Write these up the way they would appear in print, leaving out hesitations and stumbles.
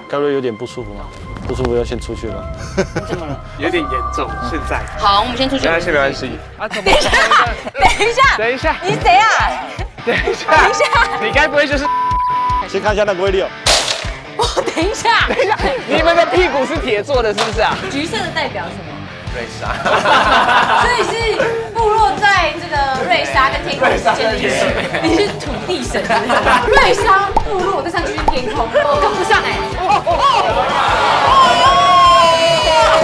盖瑞有点不舒服吗？不舒服要先出去了。你怎么了？有点严重，现在。好，我们先出去。没关系，没关系。啊，怎么？等一下，等一下，你谁啊？等一下，你该不会就是？先看一下那个威力哦。等一下，你们的屁股是铁做的，是不是啊？橘色的代表什么？瑞莎。所以是部落在这个瑞莎跟天空之间的意思。你是土地神，瑞莎部落在上去天空，我跟不上哎。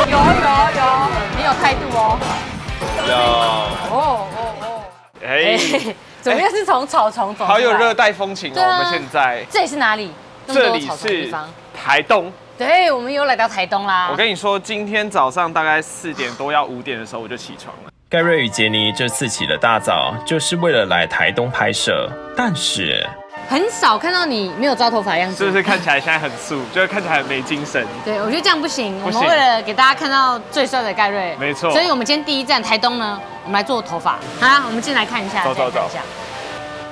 有，你有态度哦。有。哎，怎么又是从草丛走？好有热带风情哦！我们现在这里是哪里？这里是台东。对，我们又来到台东啦。我跟你说，今天早上大概4点多要5点的时候我就起床了。盖瑞与杰尼这次起了大早，就是为了来台东拍摄，但是很少看到你没有抓头发的样子，是不是看起来现在很素，就是看起来很没精神？对，我觉得这样不行。不行我们为了给大家看到最帅的盖瑞，没错所以我们今天第一站台东呢，我们来做头发。好啦，我们进来看一下，走。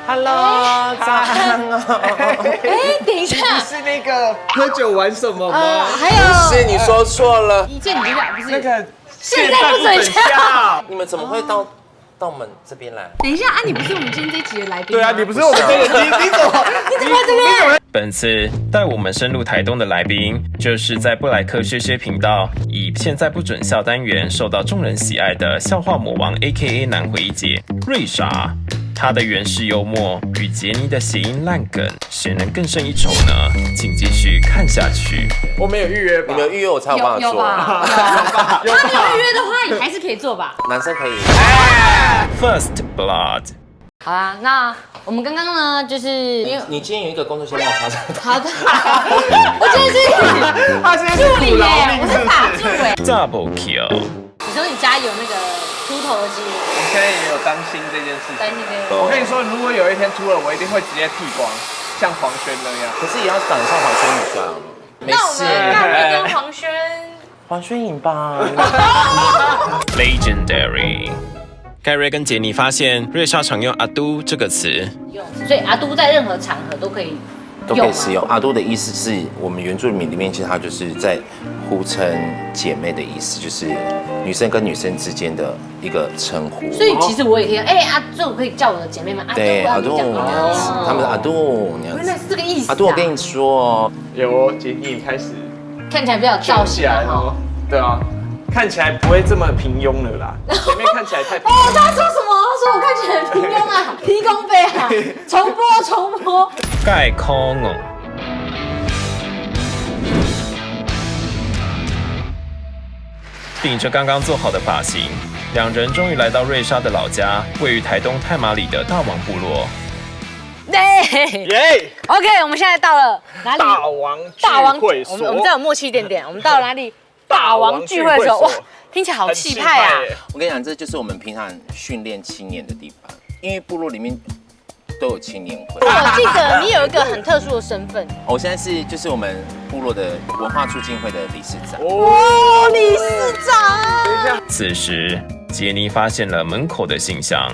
Hello， 早安哦。哎，等一下，是那个喝酒玩什么吗？还有不是，你说错了。一见你就不是那个现在不准笑。你们怎么会到我们这边来？等一下啊，你不是我们今天这一集的来宾吗？对啊，你不是我们这个，你怎么在这边？本次带我们深入台东的来宾，就是在布莱克薛薛频道以现在不准笑单元受到众人喜爱的笑话魔王 AKA 男回姐瑞莎。他的原始幽默与杰尼的谐音烂梗，谁能更胜一筹呢？请继续看下去。我们有预约吧？你们有预约我才有办法做。有吧？有。他没有预约的话，也还是可以做吧？男生可以。First Blood。好啦，那我们刚刚呢，就是你今天有一个工作先帮我查查。好的，我真的是他现在助理耶，我是法助哎。 Double Kill。你说你家有那个秃头的基因，我现在也有担心这件事情。担心这个。我跟你说，如果有一天秃了，我一定会直接剃光，像黄轩那样。可是也要长得像黄轩宇这样。没那我事。们盖瑞跟黄轩，黄轩颖吧。Legendary。盖瑞跟杰尼发现瑞莎常用阿都这个词，所以阿都在任何场合都可以都可以使用。阿都的意思是我们原住民里面，其实它就是在呼称姐妹的意思，就是女生跟女生之间的一个称呼。所以其实我也可以，阿都可以叫我的姐妹们阿都，对，阿都，哦他们的阿都那样原来子。是这个意思。阿都，我跟你说哦，有哦，杰尼开始看起来比较有造型起来哦。对啊，看起来不会这么平庸了啦。前面看起来太平庸。哦，他说什么？他说我看起来很平庸啊，提供杯啊，重播。盖空哦。顶着刚刚做好的发型，两人终于来到瑞莎的老家，位于台东太麻里的大王部落。对耶！ ，OK， 我们现在到了哪里？大王聚会所。我们再有默契一点点，我们到了哪里？大王聚会所，哇，听起来好气派啊！我跟你讲，这就是我们平常训练青年的地方，因为部落里面都有青年会。我记得你有一个很特殊的身份，我现在就是我们部落的文化促进会的理事长。哦，理事长。此时，杰尼发现了门口的信箱。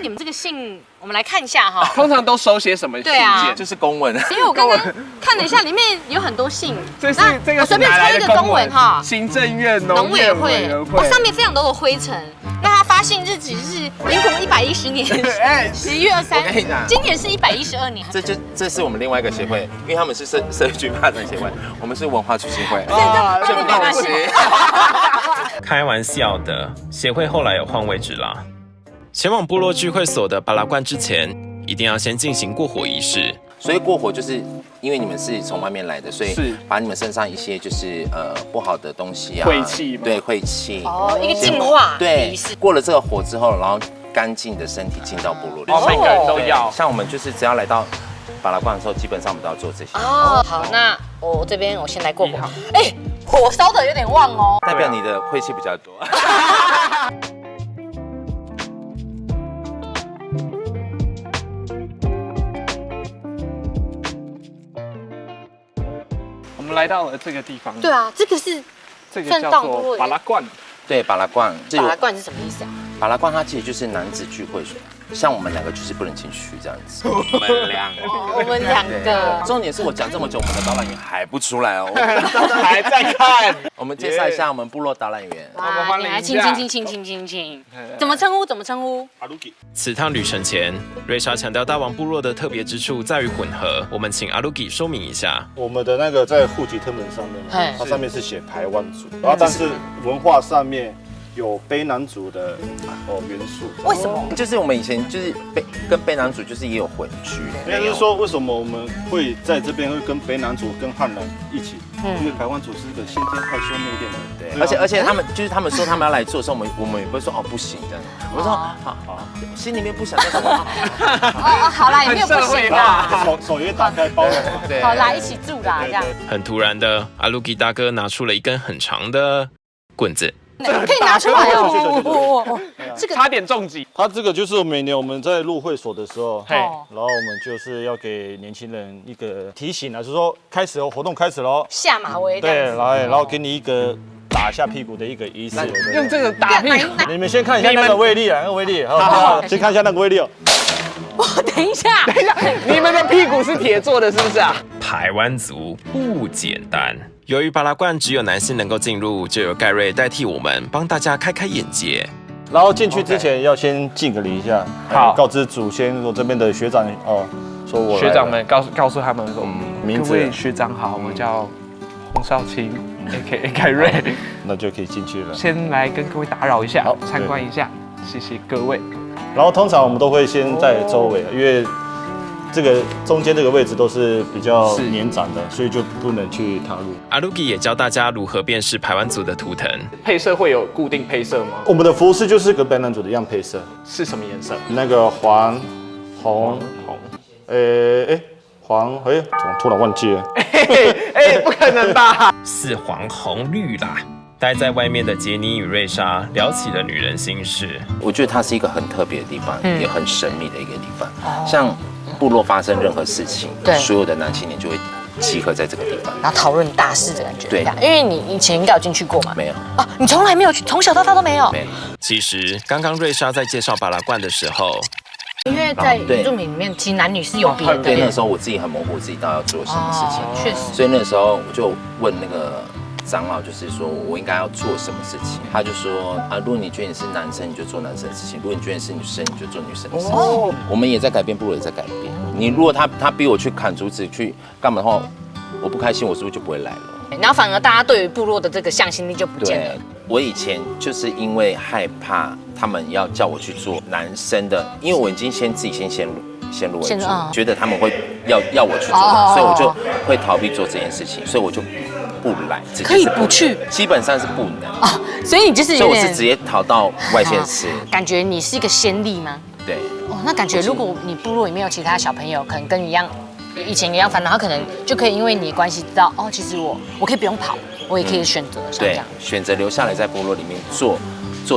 你们这个信，我们来看一下哈。通常都手写什么信对啊件？就是公文。因为我刚刚看了一下，里面有很多信。这是那这个我随便抽一个公文哈。行政院、农委会委员，会。上面非常多的灰尘。那他发信日期是民国110年11月23日。我跟你讲今年是112年。这是我们另外一个协会，因为他们是社区发展协会，我们是文化促进会。啊这个没关系。开玩笑的，协会后来有换位置啦。前往部落聚会所的巴拉罐之前，一定要先进行过火仪式。所以过火就是因为你们是从外面来的，所以把你们身上一些就是不好的东西啊，晦气嘛，对，晦气。哦，一个净化对仪式。过了这个火之后，然后干净的身体进到部落里。每个人都要。像我们就是只要来到巴拉罐的时候，基本上我们都要做这些。哦，好，那我这边我先来过火。火烧的有点旺哦，代表你的晦气比较多。我们来到了这个地方。对啊，这个是这个叫做巴拉罐。对，巴拉罐。巴拉罐是什么意思啊？巴拉罐它其实就是男子聚会所，像我们两个就是不能进去这样子。我们两个我们两个。重点是我讲这么久，我们的导览员还不出来哦。还在看。我们介绍一下我们部落导览员。哇，你来亲，怎么称呼？阿鲁基。此趟旅程前，瑞莎强调大王部落的特别之处在于混合。我们请阿鲁基说明一下。我们的那个在户籍誊本上面，它上面是写排湾族，然后但是文化上面有卑南族的元素。为什么？就是我们以前就是跟卑南族就是也有混居，应该是说为什么我们会在这边会跟卑南族跟汉人一起？因为排湾族是个先天害羞内敛的人，对，而且他们就是他们说他们要来做的时候，我们也不会说哦不行这样，我说好，心里面不想，但是好啦，也没有不行啦，手也打开包容，对，好啦，一起住啦，这样。很突然的，阿鲁基大哥拿出了一根很长的棍子。可以拿出来哦，这个差点中击。它这个就是每年我们在入会所的时候，嘿然后我们就是要给年轻人一个提醒啊，就是说开始哦，活动开始喽，下马威。对，然后给你一个打下屁股的一个仪式。用这个打屁股。你们先看一下那个威力啊，那个威力，好，先看一下那个威力哦。等一下，你们的屁股是铁做的，是不是啊？排湾族不简单。由于巴拉罐只有男性能够进入，就由盖瑞代替我们帮大家开开眼界。然后进去之前要先敬个礼一下，好，告知祖先说这边的学长说我学长们告诉他们说，名字各位学长好，我叫洪少卿 ，A.K.A. 盖瑞，那就可以进去了。先来跟各位打扰一下，好参观一下，谢谢各位。然后通常我们都会先在周围，因为这个中间这个位置都是比较年长的，所以就不能去踏入。阿鲁基也教大家如何辨识排湾族的图腾。配色会有固定配色吗？我们的服饰就是跟卑南族的一样配色，是什么颜色？那个黄、红、黄，怎么突然忘记了？不可能吧？是黄红绿啦。待在外面的杰尼与瑞莎聊起了女人心事。我觉得它是一个很特别的地方，也很神秘的一个地方。像部落发生任何事情，所有的男青年就会集合在这个地方，然后讨论大事的感觉。对，因为你以前应该有进去过嘛？没有啊，你从来没有去，从小到大都没有。没有。其实刚刚瑞莎在介绍巴拉罐的时候，因为在原住民里面，其实男女是有别的。对，那时候我自己很模糊，自己到底要做什么事情。确实。所以那时候我就问那个长老，就是说我应该要做什么事情。他就说啊，如果你觉得你是男生，你就做男生的事情；如果你觉得你是女生，你就做女生的事情。我们也在改变，部落也在改变。你如果他逼我去砍竹子去干嘛的话，我不开心，我是不是就不会来了？然后反而大家对于部落的这个向心力就不见了。我以前就是因为害怕他们要叫我去做男生的，因为我已经自己先入为主，觉得他们会要我去做，所以我就会逃避做这件事情，所以我就不来。可以不去，基本上是不能啊。所以你就是有点，所以我是直接逃到外县市。感觉你是一个先例吗？对。哦，那感觉如果你部落里面有其他小朋友，可能跟你一样。以前一样烦恼，他可能就可以因为你的关系知道哦，其实我可以不用跑，我也可以选择像这样，选择留下来在部落里面做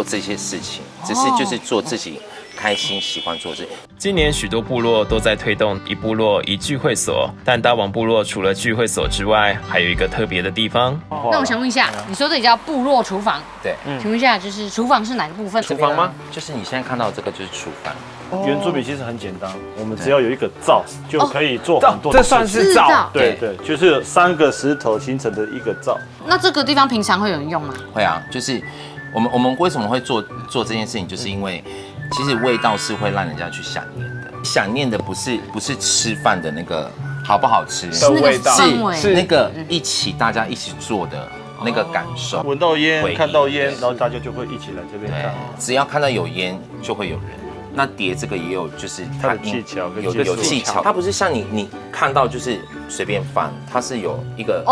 这些事情，只是就是做自己开心喜欢做这些。今年许多部落都在推动一部落一聚会所，但大王部落除了聚会所之外，还有一个特别的地方。那我想问一下，你说这里叫部落厨房？对，请问一下，就是厨房是哪个部分？厨房吗？就是你现在看到这个就是厨房。原住民其实很简单，我们只要有一个灶就可以做很多的事情。这算是灶？对，就是3个石头形成的一个灶。那这个地方平常会有人用吗？会啊，就是我们为什么会做这件事情，就是因为其实味道是会让人家去想念的。想念的不是吃饭的那个好不好吃，是那个氛围，是那个大家一起做的那个感受。闻到烟，看到烟，然后大家就会一起来这边看。只要看到有烟，就会有人。那叠这个也有，就是它的技巧，有技巧。它不是像你看到就是随便翻，它是有一个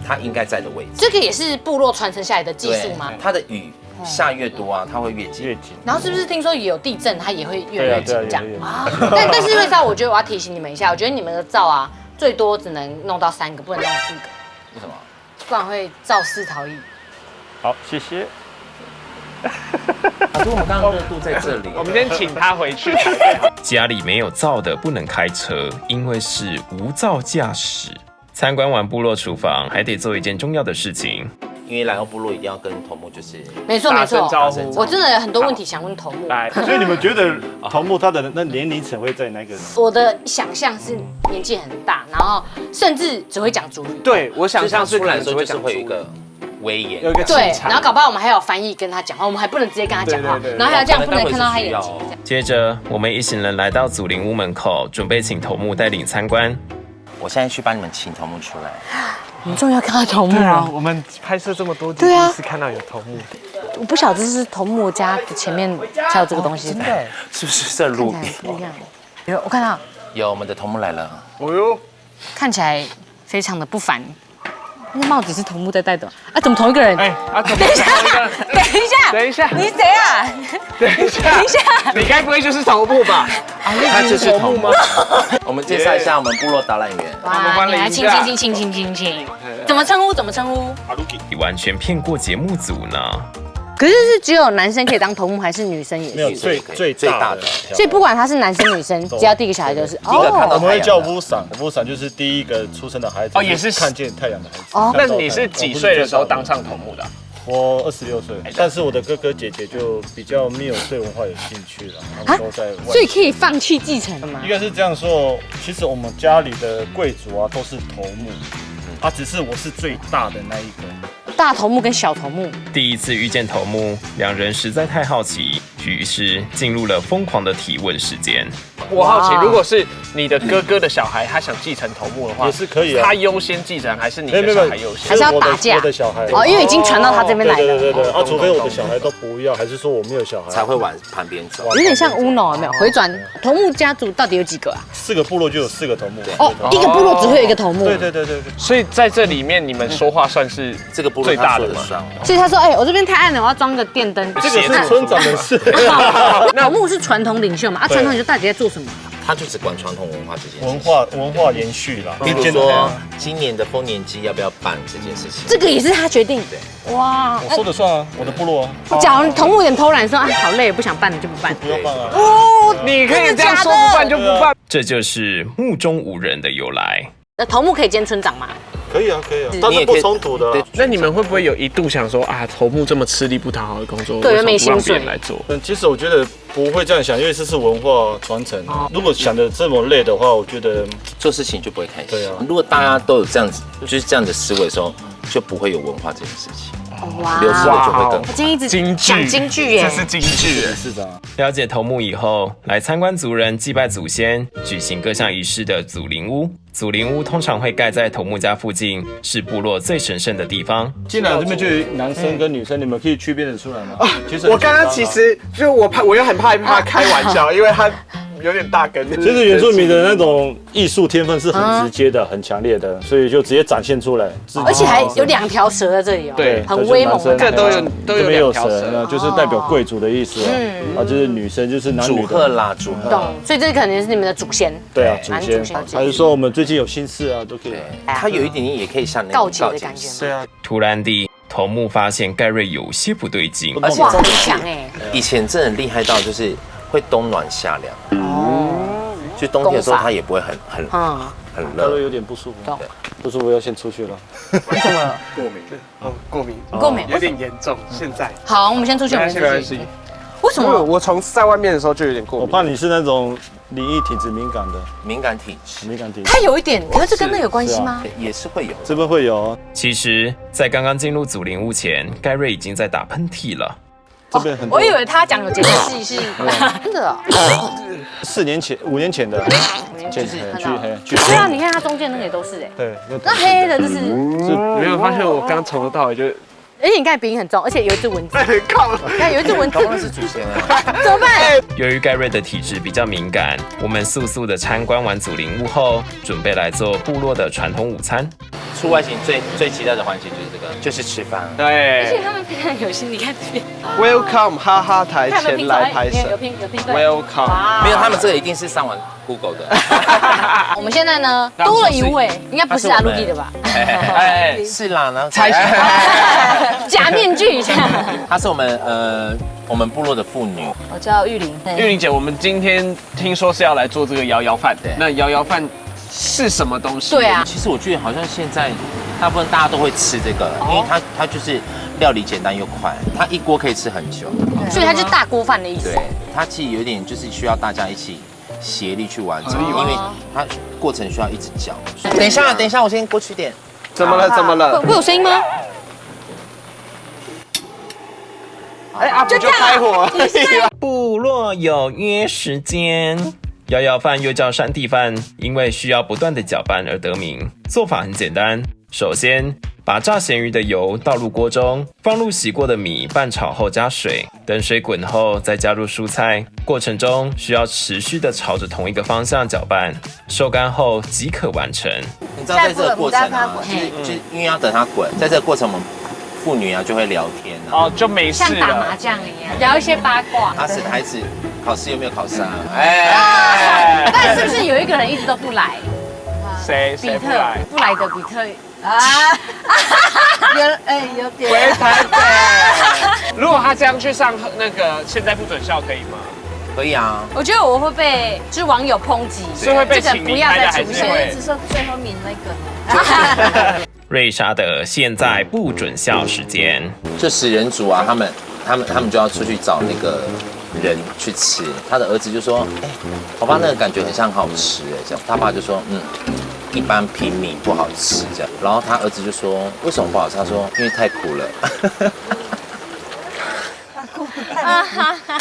它应该在的位置。这个也是部落传承下来的技术吗？它的雨下越多啊，它会越紧。然后是不是听说也有地震，它也会越来越紧这样啊？但是瑞莎，我觉得我要提醒你们一下，我觉得你们的灶啊，最多只能弄到3个，不能弄4个。为什么？不然会肇事逃逸。好，谢谢。我们刚刚热度在这里，我们先请他回去。家里没有灶的不能开车，因为是无灶驾驶。参观完部落厨房，还得做一件重要的事情。因为来到部落一定要跟头目就是没错没错打声招呼，我真的有很多问题想问头目。来，所以你们觉得头目他的那年龄层会在哪个？我的想象是年纪很大，然后甚至只会讲族语。对我想象是出来的时候就是可能只会讲会有一个威严，有一个气对，场然后搞不好我们还有翻译跟他讲话，我们还不能直接跟他讲话，然后还要这样不能看到他眼睛。接着，我们一行人来到祖灵屋门口，准备请头目带领参观。我现在去帮你们请头目出来。我们终于要看到头目了。我们拍摄这么多集，对啊第一次看到有头目。我不晓得这是头目家的前面才有这个东西，真的是不是在录看起来不一样。有我看到，有我们的头目来了。哦呦，看起来非常的不凡。那帽子是头目在戴的啊？怎么同一个人？哎，啊，等等一下，等一下，你谁啊？等一下，你该不会就是头目吧？他就是头目吗？我们介绍一下我们部落导览员。哇，你来请，怎么称呼？你完全骗过节目组呢。可是是只有男生可以当头目，还是女生也是？没有最大的，所以不管他是男生女生，只要第一个小孩就是第一个看到我们会叫乌伞，乌伞就是第一个出生的孩子，哦也是看见太阳的孩子。哦那你是几岁的时候当上头目的？我26岁，但是我的哥哥姐姐就比较没有对文化有兴趣了，他们都在外。所以可以放弃继承了吗应？该是这样说，其实我们家里的贵族啊都是头目，只是我是最大的那一个。大头目跟小头目，第一次遇见头目，两人实在太好奇，于是进入了疯狂的提问时间。我好奇，如果是你的哥哥的小孩，他想继承头目的话，也是可以啊他优先继承还是你的小孩优先？还是要打架我的小孩哦，因为已经传到他这边来了，对，除非我的小孩都不要，还是说我没有小孩才会往旁边走。有点像 Uno 有没有？回转头目家族到底有几个啊？4个部落就有4个头目。哦，一个部落只会有一个头目。对。所以在这里面，你们说话算是这个部落最大的嘛？所以他说，哎，我这边太暗了，我要装个电灯。这个是村长的事。头目是传统领袖嘛？传统领袖到底在做什么？他就只管传统文化这件事。文化延续啦。比如说今年的丰年祭要不要办这件事情，这个也是他决定的。哇，我说了算啊，我的部落啊。假如头目有点偷懒，说啊好累，不想办了就不办。不要办啊。哦，你可以这样说，不办就不办。这就是目中无人的由来。那头目可以兼村长吗？可以啊，但是不冲突的。那你们会不会有一度想说啊，头目这么吃力不讨好的工作，对，没薪水来做？其实我觉得不会这样想，因为这是文化传承。如果想的这么累的话，我觉得做事情就不会开心。对啊，如果大家都有这样子，就是这样的思维的时候，就不会有文化这件事情。哇，流失的就会更好。我今天一直讲京剧耶，这是京剧。是的。了解头目以后，来参观族人祭拜祖先、举行各项仪式的祖灵屋。祖灵屋通常会盖在头目家附近，是部落最神圣的地方。进来这边就有男生跟女生，你们可以区别得出来吗？其实我刚刚其实就我又很怕开玩笑，因为他有点大根。其实原住民的那种艺术天分是很直接的、很强烈的，所以就直接展现出来。而且还有2条蛇在这里哦，对，很威猛的感觉。都有2条蛇，就是代表贵族的意思啊。就是女生就是男女主贺啦，主贺。懂，所以这可能是你们的祖先。对啊，祖先。还是说我们最近有心事啊，都可以。他有一点点也可以像那告解的感觉。对啊。突然地，头目发现盖瑞有些不对劲，而且哇，很强哎！以前真的厉害到就是会冬暖夏凉。哦。就冬天的时候他也不会很热。他都有点不舒服。不舒服要先出去了。你怎么了？过敏，有点严重。现在。好，我们先出去。没关系。为什么？我从在外面的时候就有点过敏。我怕你是那种灵异体质敏感的。敏感体质。它有一点，可是这跟那有关系吗？也是会有。这边会有。其实，在刚刚进入祖灵屋前，盖瑞已经在打喷嚏了。这边很多。我以为他讲有节气是真的。5年前的。对啊，你看它中间那个也都是哎。对。那黑的这是。没有发现我刚从头到尾就。而且你看鼻音很重，而且有一只蚊子。靠！你看有一只蚊子。那是祖先啊。怎么办？由于盖瑞的体质比较敏感，我们速速的参观完祖灵屋后，准备来做部落的传统午餐。出外景最期待的环节就是这个，就是吃饭。对。而且他们非常有心，你看这边。Welcome 哈哈台前来拍摄。有拼对。Welcome。没有，他们这个一定是上完 Google 的。我们现在呢多了一位，应该不是阿鲁迪的吧？哎，是啦，然后猜假面具。她是我们部落的妇女。我叫玉玲。玉玲姐，我们今天听说是要来做这个摇摇饭，那摇摇饭是什么东西？对啊，其实我觉得好像现在大部分大家都会吃这个，因为它就是料理简单又快，它一锅可以吃很久。所以它就是大锅饭的意思。对，它其实有点就是需要大家一起协力去完成，因为它过程需要一直搅。等一下，我先过去点。怎么了？会有声音吗？哎，阿布就开火。部落有约时间。摇摇饭又叫山地饭，因为需要不断的搅拌而得名。做法很简单，首先把炸咸鱼的油倒入锅中，放入洗过的米拌炒后加水，等水滚后再加入蔬菜。过程中需要持续的朝着同一个方向搅拌，收干后即可完成。你知道在这个过程啊，就是因为要等它滚，在这个过程我们妇女啊就会聊天啊，哦，就没事了，像打麻将一样，聊一些八卦。孩子考试有没有考上？但是不是有一个人一直都不来？谁比特不来的比特有点。回台北。如果他这样去上那个现在不准校可以吗？可以啊。我觉得我会被就是网友抨击，是会被这个不要再出现。只剩最后面那个呢。瑞莎的现在不准笑时间，就10人组啊，他们就要出去找那个人去吃。他的儿子就说：“哎，我爸那个感觉很像好吃哎。”这样，他爸就说：“一般平民不好吃这样。”然后他儿子就说：“为什么不好吃？”他说：“因为太苦了。”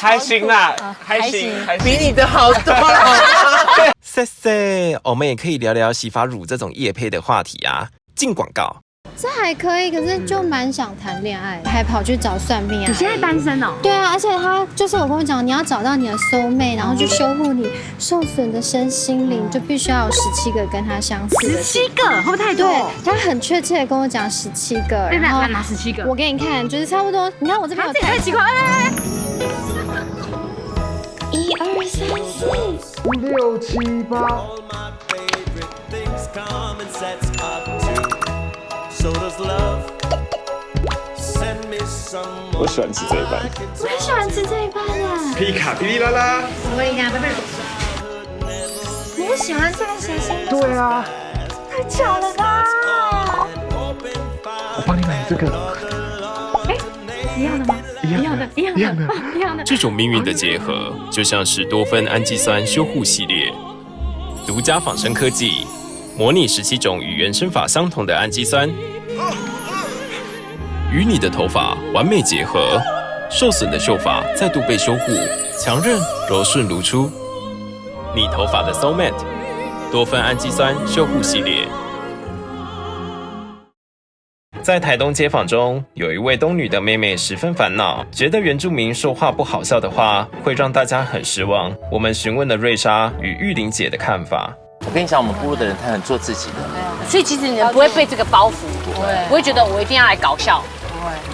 还行啦，还行，比你的好多了。谢谢。我们也可以聊聊洗发乳这种业配的话题啊。进广告。这还可以，可是就蛮想谈恋爱，还跑去找算命啊。你现在单身哦？对啊，而且他就是我跟我讲，你要找到你的 soul mate， 然后去修复你受损的身心灵，就必须要有17个跟他相似的。17个会不会太多？对，他很确切的跟我讲17个。然后拿17个，我给你看，就是差不多。你看我这边有。这也太奇怪了。1、2、3、4、5、6、7、8。我喜欢吃这一半。我很喜欢吃这一半啊。皮卡噼里啦啦。我跟你讲，贝贝。你喜欢这个写生？对啊。太巧了吧！我帮你买这个。一样的吗？一样的。这种命运的结合，就像是多酚氨基酸修护系列，独家仿生科技，模拟17种与原生发相同的氨基酸，与你的头发完美结合，受损的秀发再度被修护，强韧柔顺如初。你头发的 soul mate， 多酚氨基酸修护系列。在台东街访中，有一位东女的妹妹十分烦恼，觉得原住民说话不好笑的话会让大家很失望。我们询问了瑞莎与玉玲姐的看法。我跟你讲，我们部落的人他很做自己的，所以其实你不会被这个包袱，不会觉得我一定要来搞笑。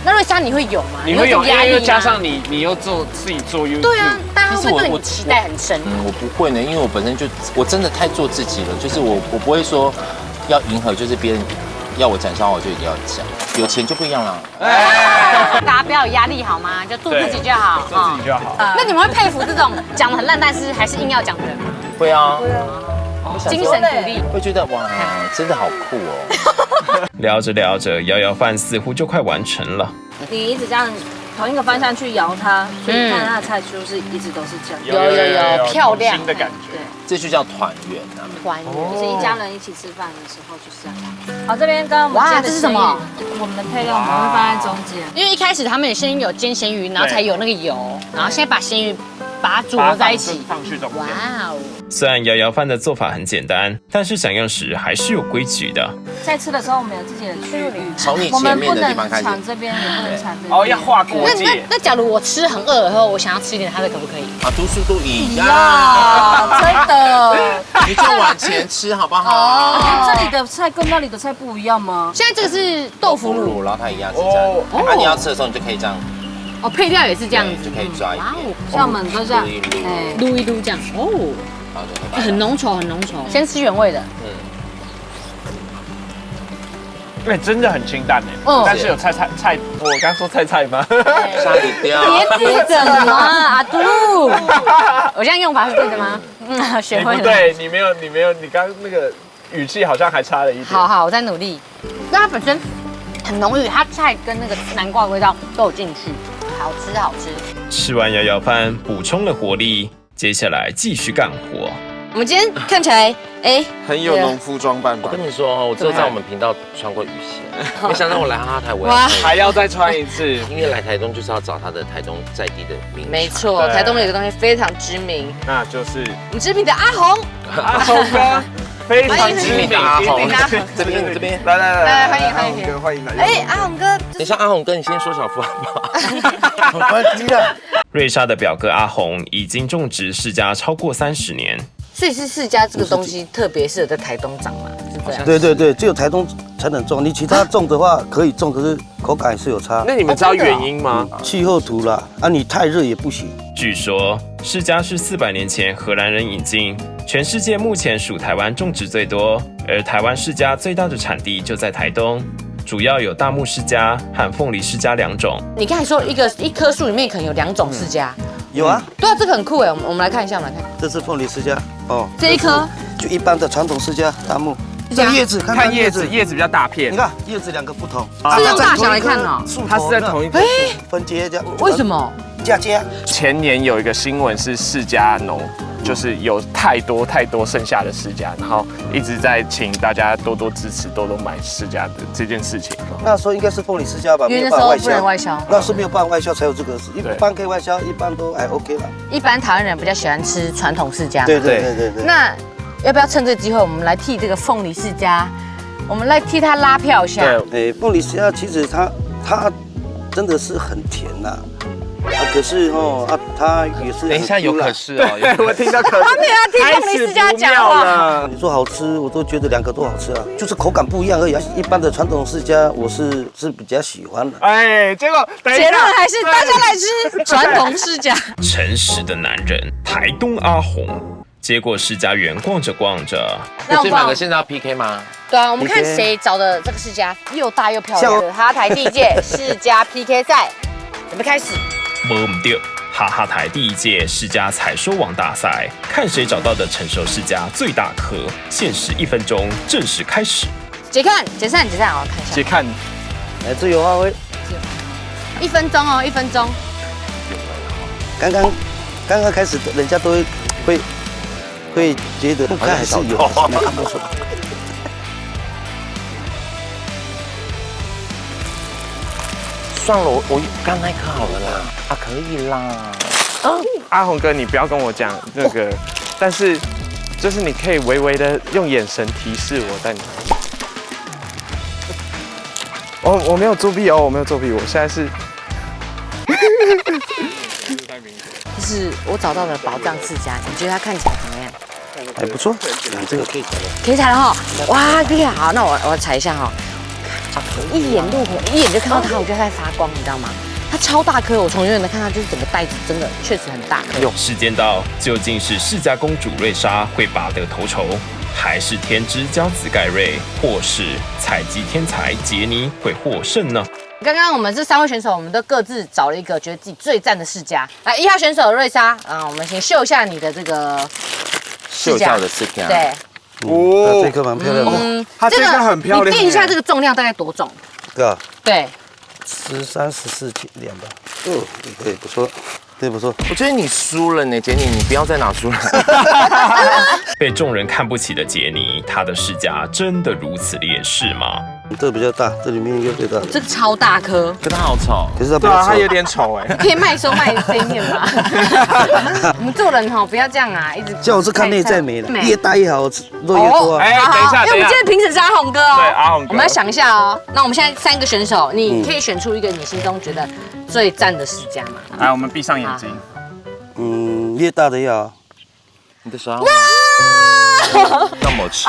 那瑞莎你会有吗？你会有，因为又加上上你又自己做 YouTube。对啊，大家会对你期待很深。我不会呢，因为我本身我真的太做自己了，就是我不会说要迎合，就是别人要我讲笑话我就一定要讲，有钱就不一样了。大家不要有压力好吗？就做自己就好，做自己就好。那你们会佩服这种讲得很烂，但是还是硬要讲的人吗？会啊，精神鼓励，会觉得哇，真的好酷哦。聊着聊着，摇摇饭似乎就快完成了。你一直这样同一个方向去摇它，所以你看它的菜就是一直都是这样。有漂亮新的感觉。这就叫团圆啊！团圆就是一家人一起吃饭的时候就是这样。好，这边刚刚我们哇，这是什么？我们的配料我们会放在中间，因为一开始他们先有煎咸鱼，然后才有那个油，然后现在把咸鱼把它组合在一起，放去中间。哇哦！虽然摇摇饭的做法很简单，但是享用时还是有规矩的。在吃的时候，我们有自己的区域，从你我们不前面的地方能开始。抢这边，也不能抢这边。哦，要划国界。那假如我吃很饿以后，我想要吃一点它的，可不可以？啊，读书都一样，真的。你就往前吃好不好？哦，这里的菜跟那里的菜不一样吗？现在这个是豆腐乳，然后它一样是这样。啊，你要吃的时候你就可以这样，哦，配料也是这样子，就可以抓一点。像我们都这样，撸一撸这样，哦，很浓稠，很浓稠。先吃原味的，对，真的很清淡哎，但是有菜，我刚说菜吗？沙底雕。别什么阿杜，我这样用法是对的吗？学会了。对，你没有，你刚刚那个语气好像还差了一点。好，我再努力。那它本身很浓郁，它菜跟那个南瓜的味道都有进去，好吃。吃完摇摇饭，补充了活力，接下来继续干活。我们今天看起来，很有农夫装扮吧我？跟你说，我只有在我们频道穿过雨鞋，没想到我来哈哈台，我要还要再穿一次。因为来台东就是要找他的台东在地的名产。没错，对台东有个东西非常知名，那就是我们知名的阿红。阿红哥，非常知名的阿红。这边，来，欢迎阿红哥，欢迎来。阿红哥，等一下，阿红哥，你先说小福好不好？没关系的。瑞莎的表哥阿红已经种植世家超过30年。所以是世家这个东西特别适合在台东长嘛，是这样。对，只有台东才能种，你其他种的话可以种，可是口感是有差。那你们知道原因吗？气候土啦，你太热也不行。据说世家是400年前荷兰人引进，全世界目前属台湾种植最多，而台湾世家最大的产地就在台东，主要有大木世家和凤梨世家2种。你刚才说一棵树里面可能有2种世家，有啊，对啊，这个很酷哎，我们来看一下，这是凤梨世家哦，这一颗就一般的传统世家大木。这叶子，看叶子，叶子比较大片你。看叶子2个不同，是用大小来看哦，它是在同一棵树。分节这样。为什么？家？前年有一个新闻是世家农，就是有太多剩下的世家，然后一直在请大家多多支持、多多买世家的这件事情。那时候应该是凤梨世家吧，因为那时候不能外销，那是没有办法外销才有这个，一般可以外销，一般都还 OK 了。一般台湾人比较喜欢吃传统世家。对。那要不要趁这个机会，我们来替这个凤梨世家，我们来替他拉票一下？凤梨世家其实它真的是很甜呐。可是它也是。等一下有可是哦，对，我听到可是。他没有要替凤梨世家讲话。你说好吃，我都觉得2个都好吃啊，就是口感不一样而已。一般的传统世家我是比较喜欢的。结果结论还是大家来吃传统世家。诚实的男人，台东阿红。结果世家园逛着逛着，所以2个现在要 PK 吗？对啊，我们看谁找的这个世家又大又漂亮。哈哈台第1届世家 PK 赛，准备开始。没唔对，哈哈台第1届世家采收王大赛，看谁找到的成熟世家最大颗。限时1分钟，正式开始。解散，我看一下。解看，来自由发挥。1分钟哦，1分钟。刚刚开始，人家都会觉得不该还是有，没看不出来。算了，我刚那颗好了啦，可以啦。阿红哥，你不要跟我讲那个，但是就是你可以微微的用眼神提示我在哪。我没有作弊哦，我没有作弊，我现在是。这是我找到的宝藏世家，你觉得它看起来怎么样？还不错，这个可以可以踩了哈。哇，可以好，那我踩一下哈。一眼入魂，一眼就看到它，我觉得它在发光，你知道吗？它超大颗，我从远远的看它，就是整个袋子真的确实很大颗。时间到，究竟是世家公主瑞莎会拔得头筹，还是天之骄子盖瑞，或是采集天才杰尼会获胜呢？刚刚我们这3位选手，我们都各自找了一个觉得自己最赞的世家。来，1号选手瑞莎，我们先秀一下你的这个秀一下我的世家。对。这颗蛮漂亮的。它这个很漂亮。你定一下这个重量大概多重？对，13、14两吧。对，不错。对，不错。我觉得你输了呢，杰尼，你不要再拿出来。被众人看不起的杰尼，他的世家真的如此劣势吗？这个比较大，这里面一个最大的。这个超大颗，可它好丑。可是它比较丑。它有点丑哎。可以卖收卖这一面吗？我们做人哈，不要这样啊，一直。叫我是看内在美了，越大越好，肉越多啊。好，等一下，因为我们今天评审是阿红哥哦。对，阿红哥。我们要想一下哦。那我们现在3个选手，你可以选出一个你心中觉得最赞的世家嘛？来，我们闭上眼睛。越大的要。你的手。那么丑，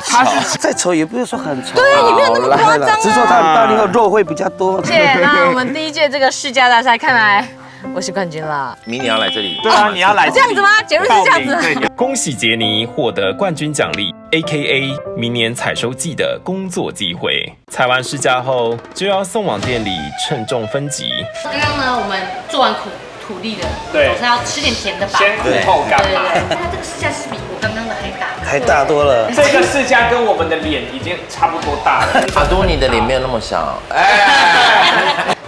他再丑也不是说很丑，对，也没有那么夸张，只是说它很大，那个肉会比较多。那我们第1届这个世家大赛，看来我是冠军了。明年要来这里？对啊，你要来这样子吗？结论是这样子。恭喜杰尼获得冠军奖励 ，AKA 明年采收季的工作机会。采完世家后，就要送往店里称重分级。刚刚呢，我们做完苦力的，对，总是要吃点甜的吧？先苦后甘嘛。对，它这个世家是比我刚刚的还大。还大多了。这个释迦跟我们的脸已经差不多大了。阿多，你的脸没有那么小。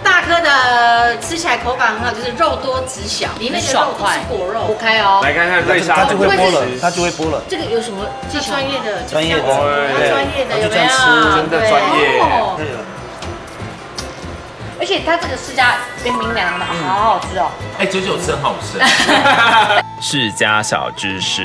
大颗的吃起来口感很好，就是肉多质小，里面的肉都是果肉。剥开哦，来看看瑞莎，它就会剥了，它就会剥了。这个有什么技巧？专业的，专业的，专业的有没有？真的专业。而且它这个释迦冰冰凉凉的，好好吃哦。哎，久久吃很好吃。释迦小知识：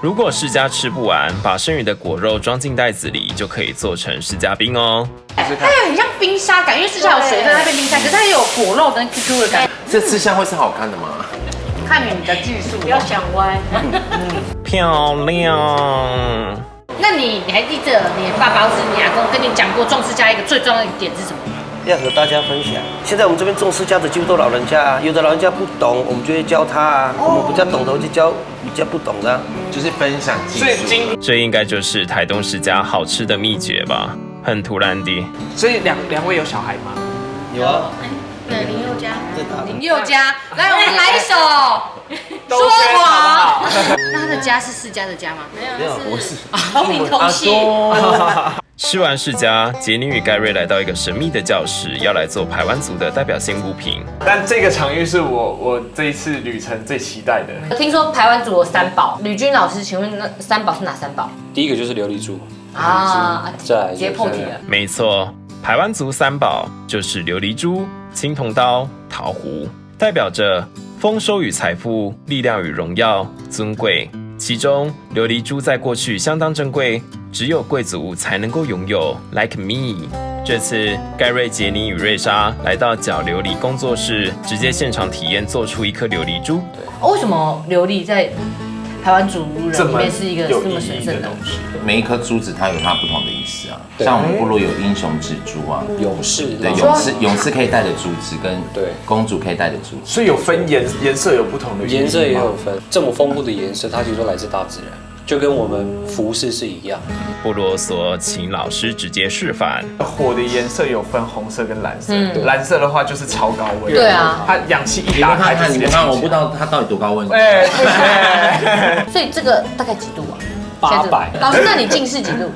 如果释迦吃不完，把剩余的果肉装进袋子里，就可以做成释迦冰哦。它有很像冰沙感，因为释迦有水分，它变冰沙，可是它也有果肉跟 QQ 的感觉。这吃相会是好看的吗？看你的技术，不要想歪。漂亮。那你还记得你爸爸或是你阿公跟你讲过种释迦一个最重要的点是什么？要和大家分享。现在我们这边种释迦的几乎都老人家啊，有的老人家不懂，我们就会教他啊。我们比较懂的就教比较不懂的啊。就是分享技术。这应该就是台东释迦好吃的秘诀吧？很突然的。所以两位有小孩吗？有啊。对，林宥嘉。林宥嘉，来，我们来一首说谎。那他的家是释迦的家吗？没有，不是。同名同姓。吃完释迦，杰尼与盖瑞来到一个神秘的教室，要来做排湾族的代表性物品。但这个场域是我这一次旅程最期待的。我听说排湾族有3宝，吕军老师，请问那3宝是哪3宝？第一个就是琉璃珠啊，再来直接破题了。没错，排湾族3宝就是琉璃珠、青铜刀、桃壶，代表着丰收与财富、力量与荣耀、尊贵。其中，琉璃珠在过去相当珍贵，只有贵族才能够拥有 ，like me。这次，盖瑞、杰尼与瑞莎来到角琉璃工作室，直接现场体验做出一颗琉璃珠。为什么琉璃在台湾族人里面是一个这么神圣的东西？每一颗珠子它有它不同的意思啊，像我们部落有英雄之珠啊，勇士，对，勇士可以戴的珠子跟公主可以戴的珠子，所以有分颜色有不同的颜色也有分，这么丰富的颜色，它其实都来自大自然，就跟我们服饰是一样。不啰嗦，请老师直接示范。火的颜色有分红色跟蓝色，蓝色的话就是超高温，对啊，它氧气一打开就直接。你看，我不知道它到底多高温。所以这个大概几度啊？800。老师，那你近视几度？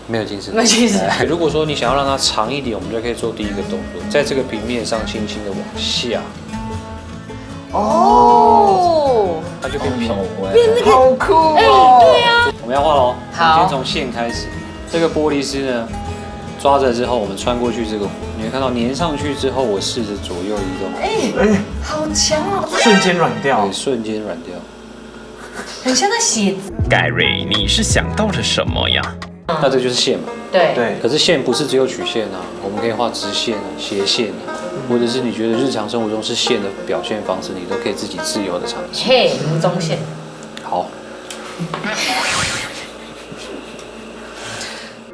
没有近视，没近视。如果说你想要让它长一点，我们就可以做第一个动作，在这个平面上轻轻的往下。哦，它就变平，变那个好酷哦！对啊，我们要画喽。好，先从线开始。这个玻璃丝呢，抓着之后，我们穿过去这个弧，你会看到粘上去之后，我试着左右移动。好强哦！瞬间软掉，对，瞬间软掉，很像在写字。盖瑞，你是想到了什么呀？那这就是线嘛。对。可是线不是只有曲线啊，我们可以画直线啊、斜线啊，或者是你觉得日常生活中是线的表现方式，你都可以自己自由的尝试。嘿，吴宗宪。好。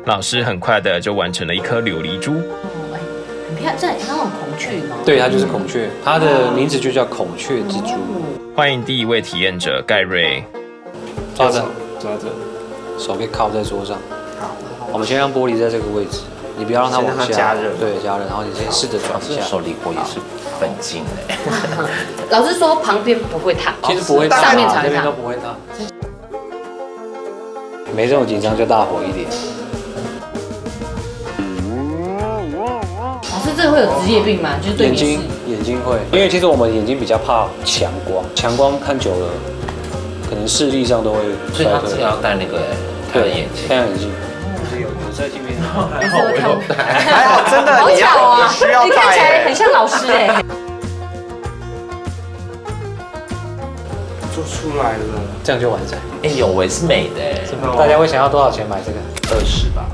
老师很快的就完成了一颗琉璃珠。很漂亮，这很像那种孔雀吗？对，它就是孔雀，它的名字就叫孔雀之珠。欢迎第一位体验者盖瑞。抓着，手可以靠在桌上。好，我们先让玻璃在这个位置，你不要让它往下加热，对，加热，然后你先试着转一下。手离火也是很近的。老师说旁边不会烫，其实不会烫，上面才这边都不会烫。没这么紧张就大火一点。老师，这个会有职业病吗？就是对眼睛会，因为其实我们眼睛比较怕强光，强光看久了，可能视力上都会衰退。所以他这个要戴那个太阳眼镜。太阳眼镜。有在镜片上。还好我有戴，还好真的，好巧啊！需要戴，你看起来很像老师哎。做出来了，这样就完整。哎，有为是美的。大家会想要多少钱买这个？20吧。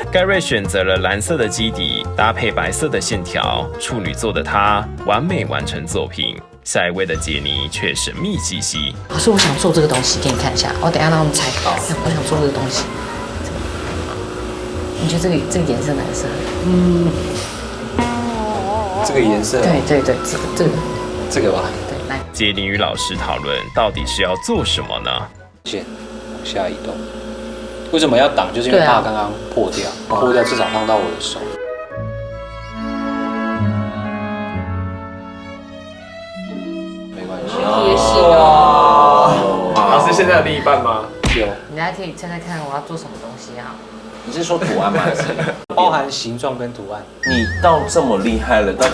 盖瑞选择了蓝色的基底，搭配白色的线条，处女座的他完美完成作品。下一位的杰尼却神秘兮兮。老师，我想做这个东西，给你看一下。我等一下让他们猜。我想做这个东西。你觉得这个颜色哪个适合？这个颜色。对，这个吧。对，来。杰尼与老师讨论到底是要做什么呢？线往下移动。为什么要挡？就是因为怕刚刚破掉，破掉至少烫到我的手。没关系。贴心哦。老师现在有另一半吗？有。你大家可以猜猜看我要做什么东西啊？你是说图案吗？还是包含形状跟图案。你到这么厉害了，到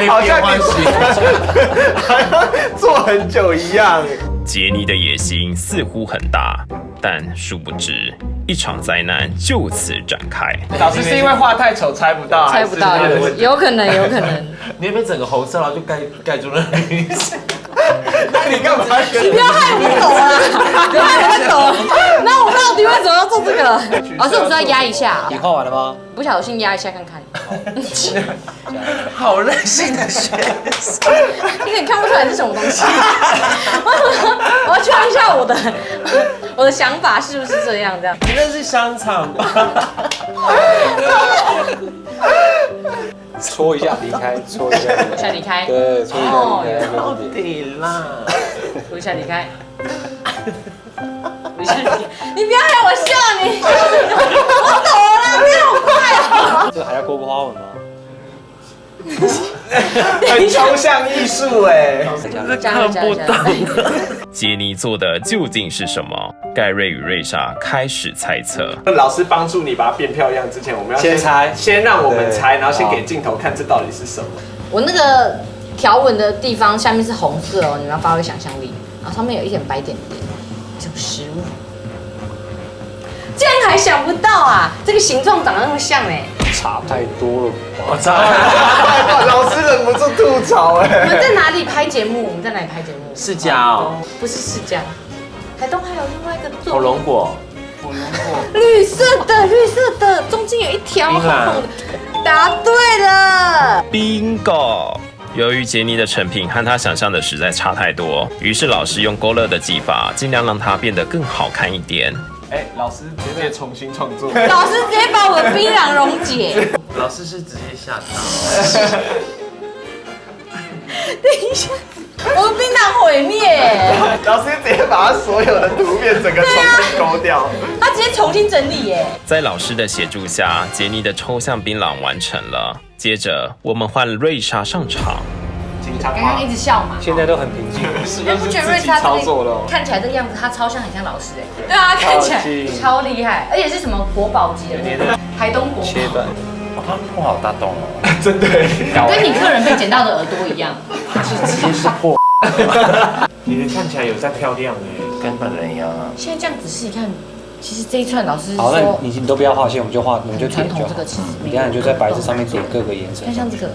好像做很久一样。杰尼的野心似乎很大，但殊不知一场灾难就此展开。老师是因为画太丑猜不到，猜不到，有可能，有可能。你有没有整个红色，然后就盖住了女生？那你干嘛？你不要害我抖啊！不要害我抖。那我到底为什么要做这个？老师，我说要压一下。你画完了吗？不小心压一下看看。好任性的学生，你可能看不出来是什么东西。我要确认一下我的想法是不是这样？这样。你那是香肠吧？搓一下离开，搓一下离开。一下离开。对，搓一下离开。到底啦？搓一下离开。你不要害我笑你！我抖了，你好快哦！这个还要勾花纹吗？很抽象艺术哎，看不懂。杰尼做的究竟是什么？盖瑞与瑞莎开始猜测。老师帮助你把它变漂亮之前，我们要先猜，先让我们猜，然后先给镜头看这到底是什么。我那个条纹的地方下面是红色哦，你们要发挥想象力。然后上面有一点白点点，这种食物。竟然还想不到啊！这个形状长得那么像哎，差太多了吧？我操！老师忍不住吐槽哎。我们在哪里拍节目？我们在哪里拍节目？世家哦，不是世家，台东还有另外一个做火龙果，绿色的，中间有一条红红的。答对了 ，Bingo！由于杰尼的成品和他想象的实在差太多，于是老师用勾勒的技法，尽量让它变得更好看一点。哎，老师直接重新创作。老师直接把我的槟榔溶解。老师是直接吓到。等一下，我的槟榔毁灭。老师直接把他所有的图片整个重新勾掉。他直接重新整理耶。在老师的协助下，杰尼的抽象槟榔完成了。接着，我们换瑞莎上场。刚刚一直笑嘛，现在都很平静。你不觉得瑞莎看起来这个样子，他超像很像老师哎？对啊，看起来超厉害，而且是什么国宝级的那个台东国宝。切断。哇，他破好大洞哦，真的。跟你客人被剪到的耳朵一样。他是直接是破。你的看起来有在漂亮哎，跟本人一样啊。现在这样仔细看，其实这一串老师好，那说，你都不要画线，我们就点传统就好。这个其实你看，你就在白纸上面点各个颜色。看像这个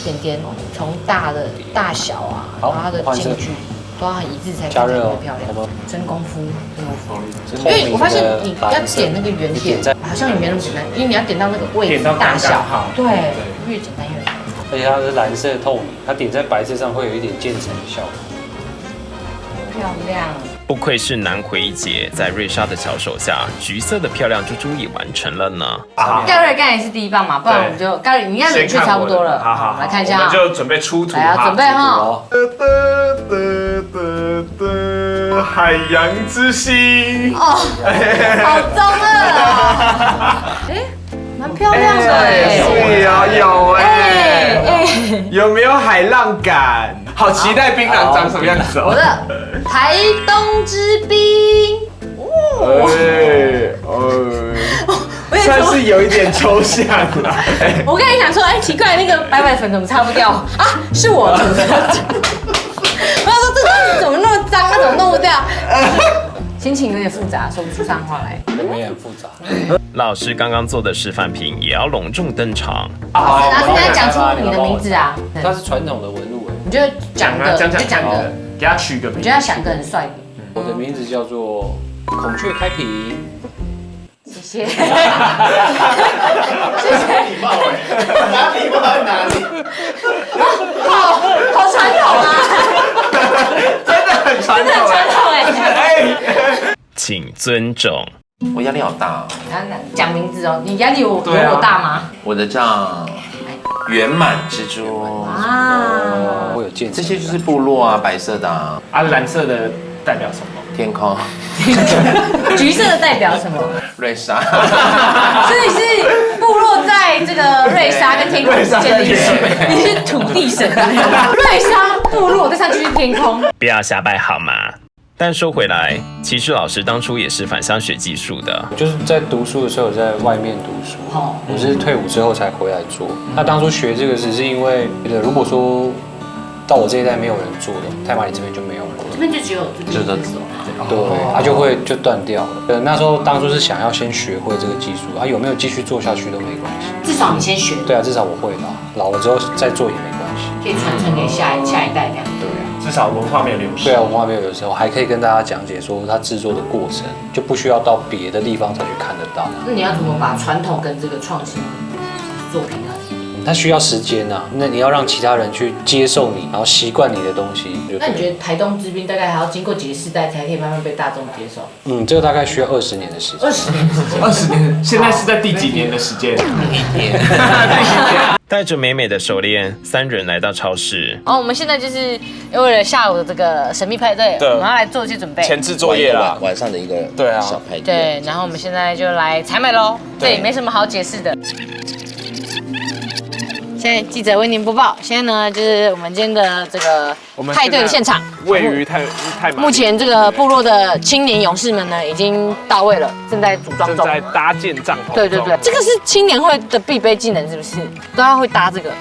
点点，从大的大小啊，然后它的间距都要很一致才看起来会漂亮。真功夫，真功夫。因为我发现你要点那个圆点，好像也没那么简单，因为你要点到那个位置大小，对，越简单越好。而且它是蓝色透明，它点在白色上会有一点渐层的效果。漂亮。不愧是南回一姐，在瑞莎的巧手下，橘色的漂亮猪猪也完成了呢。盖瑞刚才也是第一棒嘛，不然我们就盖瑞，你应该冷却差不多了。好，来看一下啊，我们就准备出图。来啊，准备哈。海洋之心。哦，好中二啊！哎，蛮漂亮的哎。对啊，有哎。有没有海浪感？好期待槟榔长什么样子哦！我的台东之冰，算是有一点抽象啦。我刚才想说，哎，奇怪，那个白白粉怎么擦不掉啊？是我涂的。我说这东西怎么那么脏啊？怎么弄不掉？心情有点复杂，说不出上话来。我们也很复杂。老师刚刚做的示范品也要隆重登场。老师，现在讲出你的名字啊！它是传统的纹路哎。你就讲个，给他取个名字。你就要想个很帅的。我的名字叫做孔雀开屏。谢谢。谢谢。礼貌哎，拿礼貌在哪里？好传统啊！真的很传统，真的很传统哎。请尊重。我压力好大哦。讲名字哦，你压力有我大吗？我的叫圆满蜘蛛啊，我有见这些就是部落啊，白色的啊。蓝色的代表什么？天空。橘色的代表什么？瑞莎。所以是部落在这个瑞莎跟天空之间的意思。你是土地神。瑞莎部落，再上去是天空。不要瞎掰好吗？但说回来，其实老师当初也是返乡学技术的，就是在读书的时候有在外面读书，我是退伍之后才回来做。那当初学这个只是因为，如果说到我这一代没有人做的，太麻里这边就没有人，这边就只有对，它就断掉了。那时候当初是想要先学会这个技术，有没有继续做下去都没关系。至少你先学。对啊，至少我会啦，老了之后再做也没关系。可以传承给下一代这样。对啊，至少文化没有流失。对啊，文化没有流失，我还可以跟大家讲解说它制作的过程，就不需要到别的地方才去看得到。那你要怎么把传统跟这个创新做平衡？它需要时间啊，那你要让其他人去接受你，然后习惯你的东西。那你觉得台东之滨大概还要经过几个世代才可以慢慢被大众接受？这个大概需要20年的时间。20年，20年，现在是在第几年的时间？1年。带着美美的手链，3人来到超市。我们现在就是为了下午的这个神秘派对，我们要来做一些准备，前置作业啦，晚上的一个小派对。对，然后我们现在就来采买喽。对，没什么好解释的。现在记者为您播报，现在呢就是我们今天的这个派对的现场，位于太目前这个部落的青年勇士们呢已经到位了，正在组装中，正在搭建帐篷。对，这个是青年会的必备技能，是不是？都要会搭这个。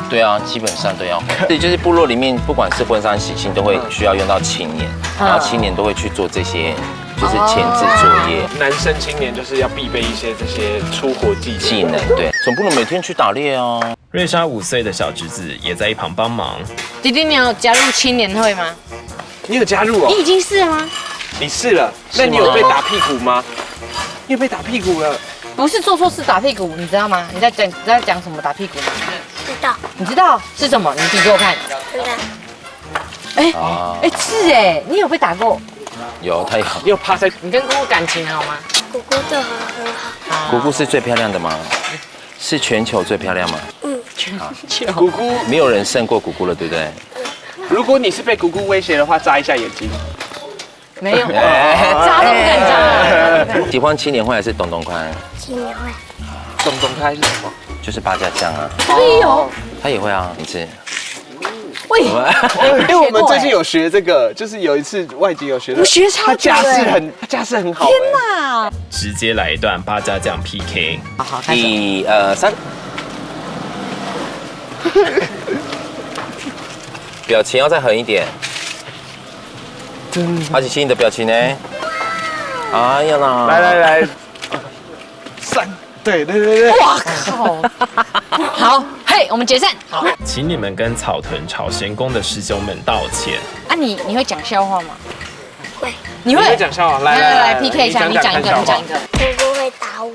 对啊，基本上都要。对，就是部落里面，不管是婚丧喜庆，都会需要用到青年，然后青年都会去做这些。就是前置作业，男生青年就是要必备一些这些出活技能，对，总不能每天去打猎啊。瑞莎5岁的小侄子也在一旁帮忙。弟弟，你有加入青年会吗？你有加入哦？你已经是了吗？你是了，那你有被打屁股吗？你有被打屁股了？不是做错事打屁股，你知道吗？你在讲什么打屁股吗？知道。你知道是什么？你比给我看。知道。是哎，你有被打过？有，他有。你有趴在？你跟姑姑感情好吗？姑姑对我很好。姑姑是最漂亮的吗？是全球最漂亮吗？全球。姑姑没有人胜过姑姑了，对不对？如果你是被姑姑威胁的话，眨一下眼睛。没有，眨都不敢眨。喜欢青年会还是董东宽？青年会。董东宽是什么？就是八家将啊。他也有。他也会啊，你是。喂，因为我们最近有学这个，就是有一次外景有学的，我学超久，他架势很好。天哪！直接来一段八家将 PK。好，开始。1、2、3。表情要再狠一点。阿吉奇，你的表情呢？哎呀啦！来，3，对。哇靠！好，嘿，我们解散。好，请你们跟草屯朝仙宫的师兄们道歉。啊，你会讲笑话吗？会。你会讲笑话？来 PK 一下，你讲一个。姑姑会打我。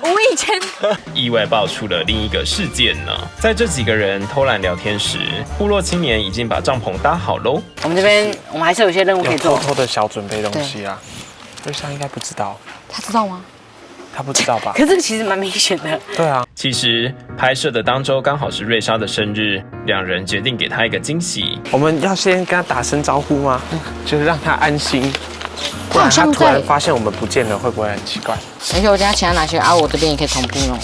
无意间意外爆出了另一个事件呢。在这几个人偷懒聊天时，部落青年已经把帐篷搭好喽。我们这边我们还是有一些任务可以做，偷偷的小准备东西啊。瑞莎应该不知道，他知道吗？他不知道吧？可是这个其实蛮明显的。对啊，其实拍摄的当周刚好是瑞莎的生日，两人决定给她一个惊喜。我们要先跟她打声招呼吗？就是让她安心。他好像突然发现我们不见了，会不会很奇怪？而且我等下其他拿去啊，我这边也可以同步弄。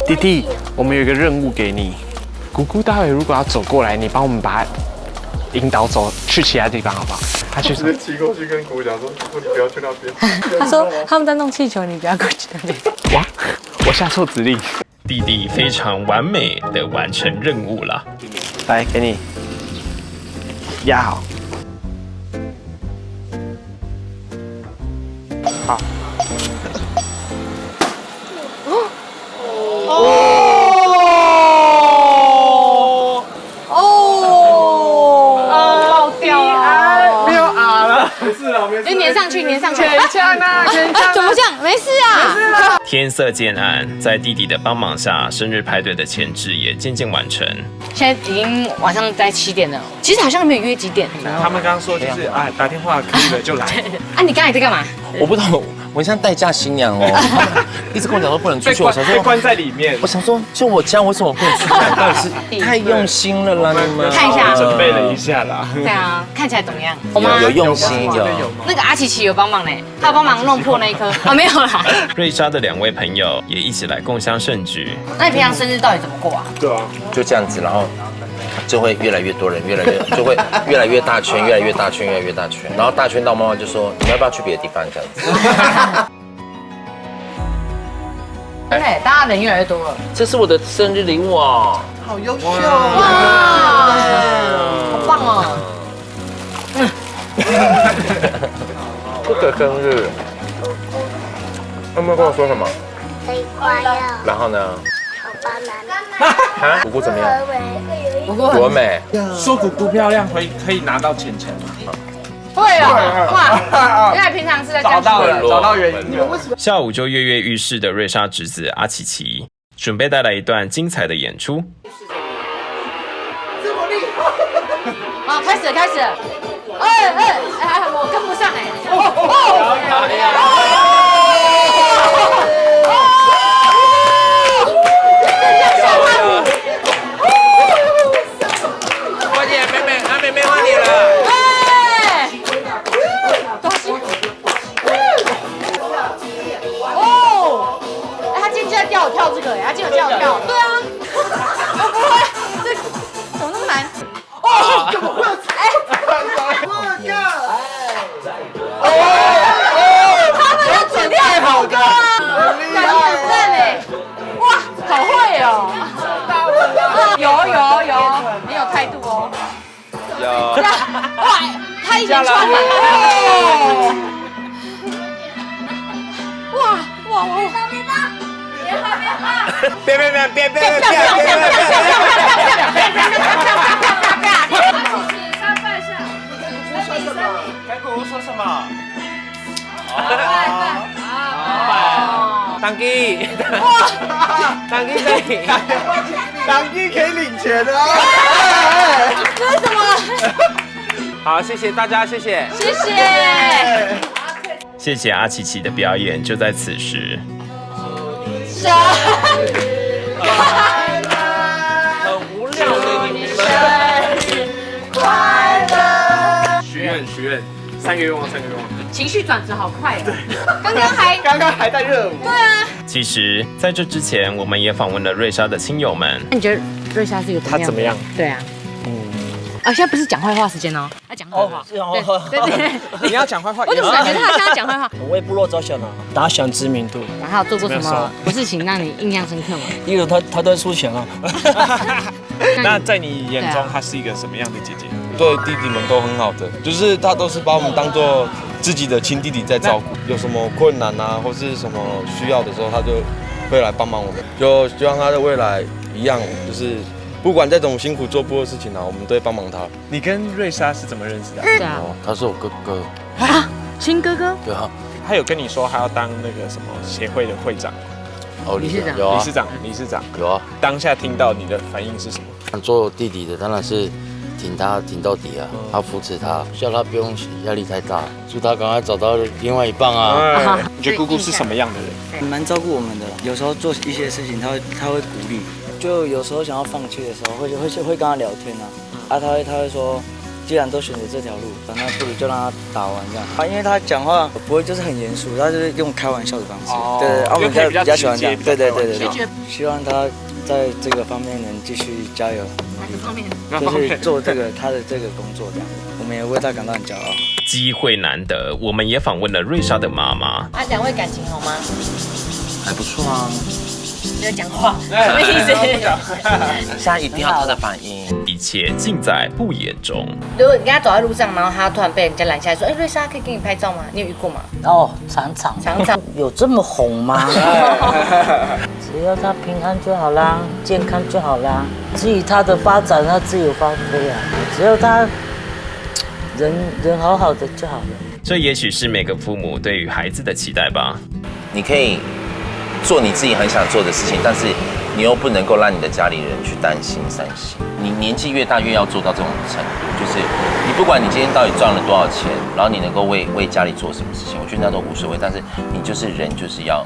弟弟，我们有一个任务给你。姑姑待会如果要走过来，你帮我们把她引导走去其他地方，好不好？他去直接骑过去跟姑姑讲说：“姑姑，你不要去那边。”他说他们在弄气球，你不要过去那边。哇，我下错指令。弟弟非常完美的完成任务了。来，给你压好。好。爆掉了！没有啊了，没事了，没事。就粘上去，粘上去。全枪啊！怎么这样？没事啊。没事了。天色渐暗，在弟弟的帮忙下，生日派对的前置也渐渐完成。现在已经晚上在7点了，其实好像没有约几点。他们刚刚说就是打电话可以了就来。啊，你刚才在干嘛？我不懂，我像待嫁新娘哦，一直跟我讲说不能出去，我想说被关在里面。我想说，就我家为什么不能出去？到底是太用心了啦，你们看一下，准备了一下啦。对啊，看起来怎么样？有用心有。那个阿琪琪有帮忙呢，他有帮忙弄破那一颗哦，没有啦。瑞莎的2位朋友也一起来共襄盛举。那你平常生日到底怎么过啊？对啊，就这样子，然后就会越来越多人，就会越来越大圈，越来越大圈，越来越大圈，然后大圈到妈妈就说你要不要去别的地方这样子。对，大家人越来越多了。这是我的生日礼物哦，好优秀哇，好棒哦！这个生日，他们跟我说什么？可以快乐。然后呢？好棒啊！姑姑怎么样？多美。说姑姑漂亮，可以拿到钱吗？会哦，哇！因为平常是在找到原因了。下午就跃跃欲试的瑞莎侄子阿琪琪，准备带来一段精彩的演出。这么厉害！好，开始了！我跟不上快点，妹换你了。叫我跳这个，他竟然叫我跳，对啊，我不会，这怎么那么难？哦，怎么会有他们的准太好歌，感觉很赞哎，哇，好会哦，有，很有态度哦，有，哇，他已经穿了，哇，别！该姑姑说什么？当机这里，当机可以领钱的啊！这是什么？好，谢谢大家，谢谢。谢谢阿琪琪的表演，就在此时。生日快乐，很无聊的你们。生日快乐。许愿，3个愿望。情绪转折好快哦。刚刚还在热舞。对啊。其实，在这之前，我们也访问了瑞莎的亲友们。那你觉得瑞莎是一个他怎么样？对啊。现在不是讲坏话时间哦，要讲坏话。对，你要讲坏话。我怎么感觉他好像要讲坏话？我为部落着想啊，打响知名度。然后做过什么事情让你印象深刻吗？例如他都输钱啊。那在你眼中，她是一个什么样的姐姐？对弟弟们都很好的，就是他都是把我们当做自己的亲弟弟在照顾。有什么困难啊，或是什么需要的时候，他就会来帮忙我们。就希望他的未来一样，就是不管再怎么辛苦做部落事情啊，我们都会帮忙他。你跟瑞莎是怎么认识的？对啊，他是我哥哥。啊，亲哥哥？对啊。他有跟你说他要当那个什么协会的会长？理事长有啊。理事长有啊。当下听到你的反应是什么？做弟弟的当然是挺他挺到底啊，他扶持他，叫他不用压力太大，祝他赶快找到另外一半啊。你觉得姑姑是什么样的人？蛮照顾我们的，有时候做一些事情他会鼓励，就有时候想要放弃的时候会跟他聊天啊，他会说，既然都选择这条路，那不如就让他打完这样。因为他讲话不会就是很严肃，他就是用开玩笑的方式。对，我们比较喜欢这样。对。希望他在这个方面能继续加油。哪个方面？就是做他的这个工作这样，我们也为他感到很骄傲。机会难得，我们也访问了瑞莎的妈妈。两位感情好吗？还不错啊。没有讲话，什么意思？现在一定要他的反应。一切尽在不言中。如果你跟他走在路上，然后他突然被人家拦下来说：“瑞莎可以给你拍照吗？”你有遇过吗？常常有这么红吗？只要他平安就好啦，健康就好啦。至于他的发展，他自由发挥啊。只要他人好好的就好了。这也许是每个父母对于孩子的期待吧。你可以做你自己很想做的事情，但是你又不能够让你的家里人去担心伤心。你年纪越大，越要做到这种程度，就是你不管你今天到底赚了多少钱，然后你能够为家里做什么事情，我觉得那都无所谓。但是你就是人，就是要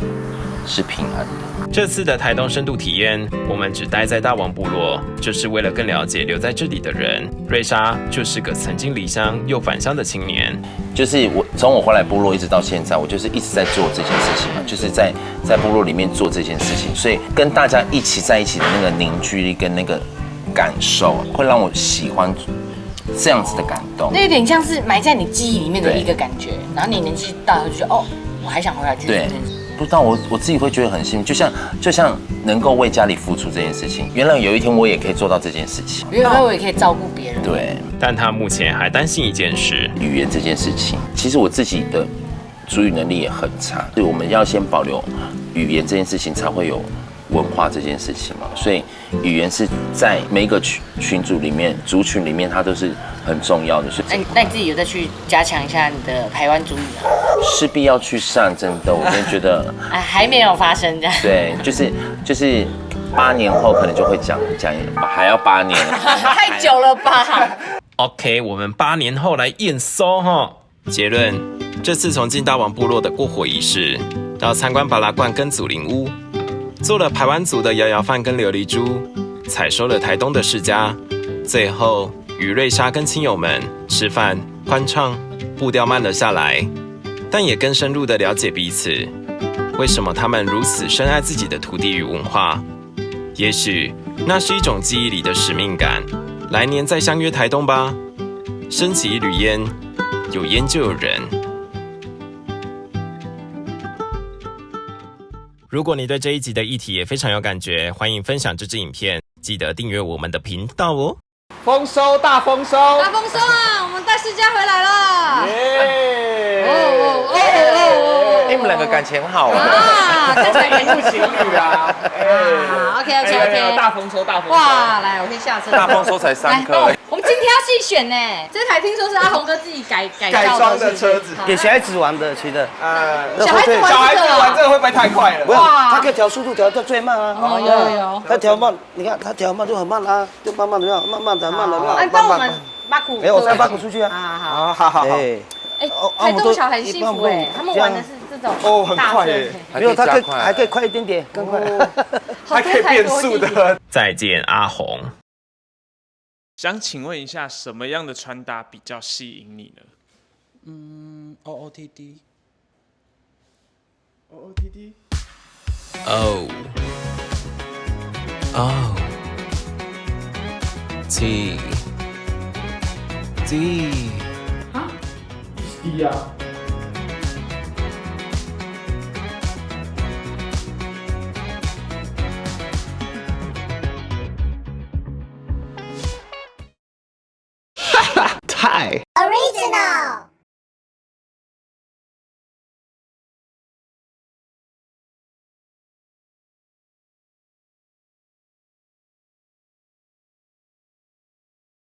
是平安的。这次的台东深度体验，我们只待在大王部落，就是为了更了解留在这里的人。瑞莎就是个曾经离乡又返乡的青年。就是从我回来部落一直到现在，我就是一直在做这件事情嘛，就是在部落里面做这件事情，所以跟大家一起在一起的那个凝聚力跟那个感受，会让我喜欢这样子的感动。那有点像是埋在你记忆里面的一个感觉，然后你年纪大了就觉得哦，我还想回来继续做这件事。不知道我自己会觉得很幸运，就像能够为家里付出这件事情，原来有一天我也可以做到这件事情，原来我也可以照顾别人。对，但他目前还担心一件事：语言这件事情。其实我自己的族语能力也很差，所以我们要先保留语言这件事情，才会有文化这件事情嘛。所以语言是在每一个群组里面、族群里面，它都是很重要的。那你自己有再去加强一下你的台湾族语吗？势必要去上，真的，我真的觉得还没有发生这样。对，就是8年后可能就会讲，还要8年，太久了吧 ？OK， 我们8年后来验收哈。结论：这次从金大王部落的过火仪式，到参观巴拉罐跟祖灵屋，做了排湾族的摇摇饭跟琉璃珠，采收了台东的世家，最后与瑞莎跟亲友们吃饭欢唱，步调慢了下来，但也更深入的了解彼此。为什么他们如此深爱自己的土地与文化？也许那是一种记忆里的使命感。来年再相约台东吧，升起一缕烟，有烟就有人。如果你对这一集的议题也非常有感觉，欢迎分享这支影片，记得订阅我们的频道哦。丰收，大丰收！大丰收啊！我们带世家回来了！你们两个感情很好啊！看起来一副情侣啊！OK， 大丰收，大丰收！哇，来，我可以下车。大丰收才3颗。我们今天要细选呢，这台听说是阿红哥自己改装的车子，给小孩子玩的，骑的。小孩子玩这个会不会太快了？不用，他可以调速度调到最慢啊。哦，有。他调慢，你看他调慢就很慢啦，就慢慢的，慢慢的。哎，帮我们巴库。我带巴库出去啊。好。哎，台东小孩很幸福哎，他们玩的是这种很快耶，没有，他还可以快一点点，更快，还可以变速的。再见，阿红。想请问一下，什么样的穿搭比较吸引你呢？OOTD。哦。T。啊？ D 啊。